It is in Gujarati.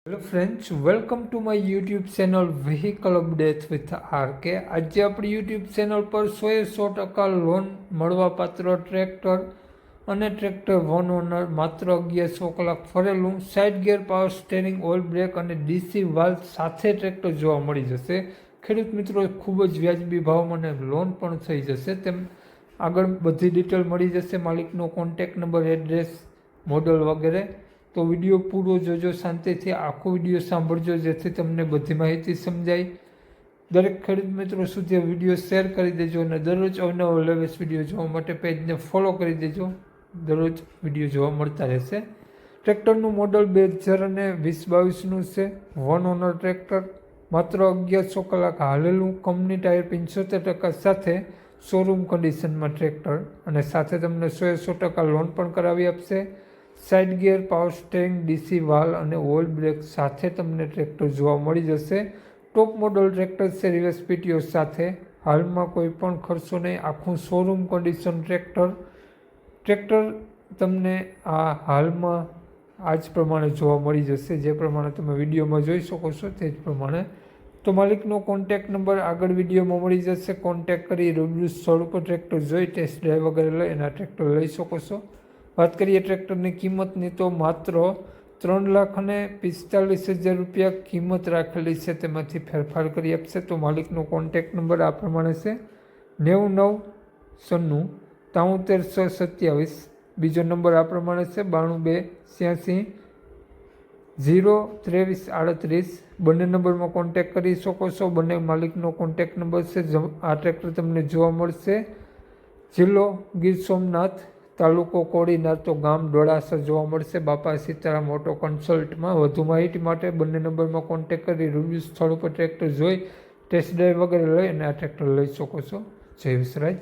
Hello friends, welcome to my YouTube channel vehicle updates with RK. આજે આપણી યુટ્યુબ ચેનલ પર 100% લોન મળવાપાત્ર ટ્રેક્ટર અને ટ્રેક્ટર વન ઓનર માત્ર 1100 કલાક ફરેલું side gear power steering oil brake અને ડીસી વાલ્વ સાથે ટ્રેક્ટર જોવા મળી જશે. ખેડૂત મિત્રો, ખૂબ જ વ્યાજબી ભાવમાં અને લોન પણ થઈ જશે. તેમ આગળ બધી ડિટેલ મળી જશે, માલિકનો કોન્ટેક્ટ નંબર, એડ્રેસ, મોડલ વગેરે. તો વિડીયો પૂરો જોજો, શાંતિથી આખો વિડીયો સાંભળજો જેથી તમને બધી માહિતી સમજાય. દરેક ખેડૂત મિત્રો સુધી વિડીયો શેર કરી દેજો અને દરરોજ અવનવો લેટેસ્ટ વિડીયો જોવા માટે પેજને ફોલો કરી દેજો. દરરોજ વિડીયો જોવા મળતા રહેશે. ટ્રેક્ટરનું મોડલ 2020-22નું છે. વન ઓનર ટ્રેક્ટર, માત્ર 1100 કલાક હાલેલું, કંપની ટાયર 75% સાથે શોરૂમ કન્ડિશનમાં ટ્રેક્ટર, અને સાથે તમને 100% લોન પણ કરાવી આપશે. Side gear, power steering, DC valve અને ઓઇલ બ્રેક સાથે તમને ટ્રેક્ટર જોવા મળી જશે. ટોપ મોડલ ટ્રેક્ટર છે, રિવર્સ પીટીઓ સાથે. હાલમાં કોઈ પણ ખર્ચો નહીં, આખું શોરૂમ કન્ડિશન ટ્રેક્ટર તમને આ હાલમાં આ જ પ્રમાણે જોવા મળી જશે, જે પ્રમાણે તમે વિડીયોમાં જોઈ શકો છો તે જ પ્રમાણે. તો માલિકનો કોન્ટેક્ટ નંબર આગળ વિડીયોમાં મળી જશે. કોન્ટેક્ટ કરી રૂબરૂ સ્થળ ઉપર ટ્રેક્ટર જોઈ ટેસ્ટ ડ્રાઈવ વગેરે લઈ અને આ ટ્રેક્ટર લઈ શકો છો. વાત કરીએ ટ્રેક્ટરની કિંમતની, તો માત્ર 3,45,000 રૂપિયા કિંમત રાખેલી છે, તેમાંથી ફેરફાર કરી આપશે. તો માલિકનો કોન્ટેક્ટ નંબર આ પ્રમાણે છે: 9990 7327. બીજો નંબર આ પ્રમાણે છે: 9286 02338. બંને નંબરમાં કોન્ટેક્ટ કરી શકો છો. બંને માલિકનો કોન્ટેક્ટ નંબર છે. આ ટ્રેક્ટર તમને જોવા મળશે જિલ્લો ગીર સોમનાથ, તાલુકો કોડીનાર, તો ગામ ડોળાસર જોવા મળશે, બાપા સીતારામ ઓટો કન્સલ્ટમાં. વધુ માહિતી માટે બંને નંબરમાં કોન્ટેક્ટ કરી રૂબરૂ સ્થળ ઉપર ટ્રેક્ટર જોઈ ટેસ્ટ ડ્રાઈવ વગેરે લઈ અને આ ટ્રેક્ટર લઈ શકો છો. જય વિસરાજ.